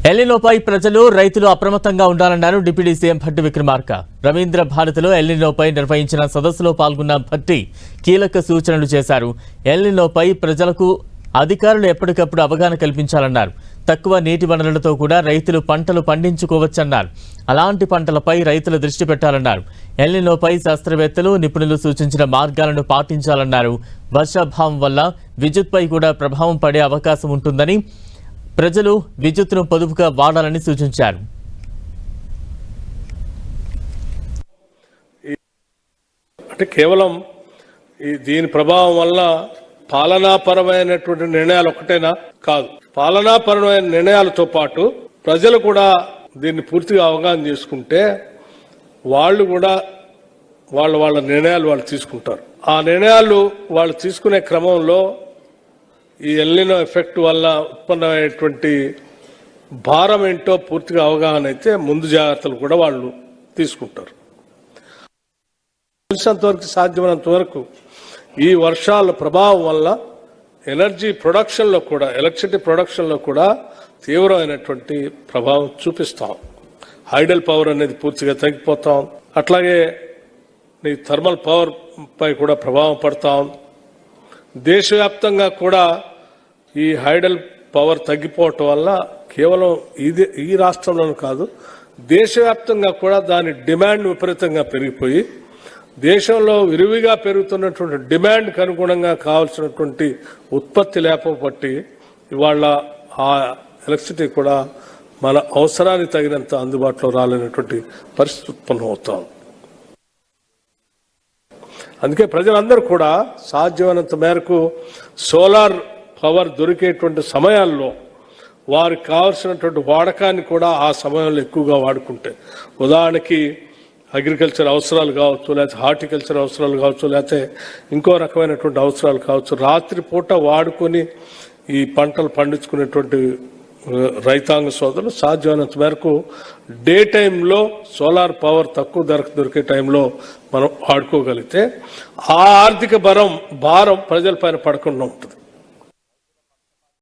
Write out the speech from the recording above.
ఎల్నినోపై ప్రజలు రైతులు అప్రమత్తంగా ఉండాలన్నారు డిప్యూటీ సీఎం భట్టి విక్రమార్క. రవీంద్ర భారతిలో ఎల్నినోపై నిర్వహించిన సదస్సులో పాల్గొన్న భట్టి కీలక సూచనలు చేశారు. ఎల్నినోపై ప్రజలకు అధికారులు ఎప్పటికప్పుడు అవగాహన కల్పించాలన్నారు. తక్కువ నీటి వనరులతో కూడా రైతులు పంటలు పండించుకోవచ్చన్నారు. అలాంటి పంటలపై రైతులు దృష్టి పెట్టాలన్నారు. ఎల్నినోపై శాస్త్రవేత్తలు నిపుణులు సూచించిన మార్గాలను పాటించాలన్నారు. వర్షాభావం వల్ల విద్యుత్పై కూడా ప్రభావం పడే అవకాశం ఉంటుందని, ప్రజలు విద్యుత్తును పొదుపుగా వాడాలని సూచించారు. అంటే కేవలం దీని ప్రభావం వల్ల పాలనాపరమైనటువంటి నిర్ణయాలు ఒకటేనా కాదు, పాలనాపరమైన నిర్ణయాలతో పాటు ప్రజలు కూడా దీన్ని పూర్తిగా అవగాహన చేసుకుంటే వాళ్ళు కూడా వాళ్ళ నిర్ణయాలు వాళ్ళు తీసుకుంటారు. ఆ నిర్ణయాలు వాళ్ళు తీసుకునే క్రమంలో ఈ ఎల్నినో ఎఫెక్ట్ వల్ల ఉత్పన్నమైనటువంటి భారం ఏంటో పూర్తిగా అవగాహన అయితే ముందు జాగ్రత్తలు కూడా వాళ్ళు తీసుకుంటారు. తెలిసినంతవరకు సాధ్యమైనంత వరకు ఈ వర్షాల ప్రభావం వల్ల ఎనర్జీ ప్రొడక్షన్లో కూడా, ఎలక్ట్రిసిటీ ప్రొడక్షన్లో కూడా తీవ్రమైనటువంటి ప్రభావం చూపిస్తాం. హైడల్ పవర్ అనేది పూర్తిగా తగ్గిపోతాం. అట్లాగే ఈ థర్మల్ పవర్ పై కూడా ప్రభావం పడతాం. దేశవ్యాప్తంగా కూడా ఈ హైడల్ పవర్ తగ్గిపోవటం వల్ల కేవలం ఈ రాష్ట్రంలోనూ కాదు, దేశవ్యాప్తంగా కూడా దాని డిమాండ్ విపరీతంగా పెరిగిపోయి దేశంలో విరివిగా పెరుగుతున్నటువంటి డిమాండ్కి అనుగుణంగా కావాల్సినటువంటి ఉత్పత్తి లేకపోబట్టి ఇవాళ ఆ ఎలక్ట్రిసిటీ కూడా మన అవసరానికి తగినంత అందుబాటులో రాలేనటువంటి పరిస్థితి ఉత్పన్నం అవుతాం. అందుకే ప్రజలందరూ కూడా సాధ్యమైనంత మేరకు సోలార్ పవర్ దొరికేటువంటి సమయాల్లో వారికి కావాల్సినటువంటి వాడకాన్ని కూడా ఆ సమయంలో ఎక్కువగా వాడుకుంటే, ఉదాహరణకి అగ్రికల్చర్ అవసరాలు కావచ్చు, లేకపోతే హార్టికల్చర్ అవసరాలు కావచ్చు, లేకపోతే ఇంకో రకమైనటువంటి అవసరాలు కావచ్చు, రాత్రిపూట వాడుకొని ఈ పంటలు పండించుకునేటువంటి రైతాంగ సోదరులు సాధ్యమైనంత మేరకు డే టైంలో సోలార్ పవర్ తక్కువ ధరకు దొరికే టైంలో మనం వాడుకోగలిగితే ఆ ఆర్థిక భారం ప్రజల పైన పడకుండా ఉంటుంది.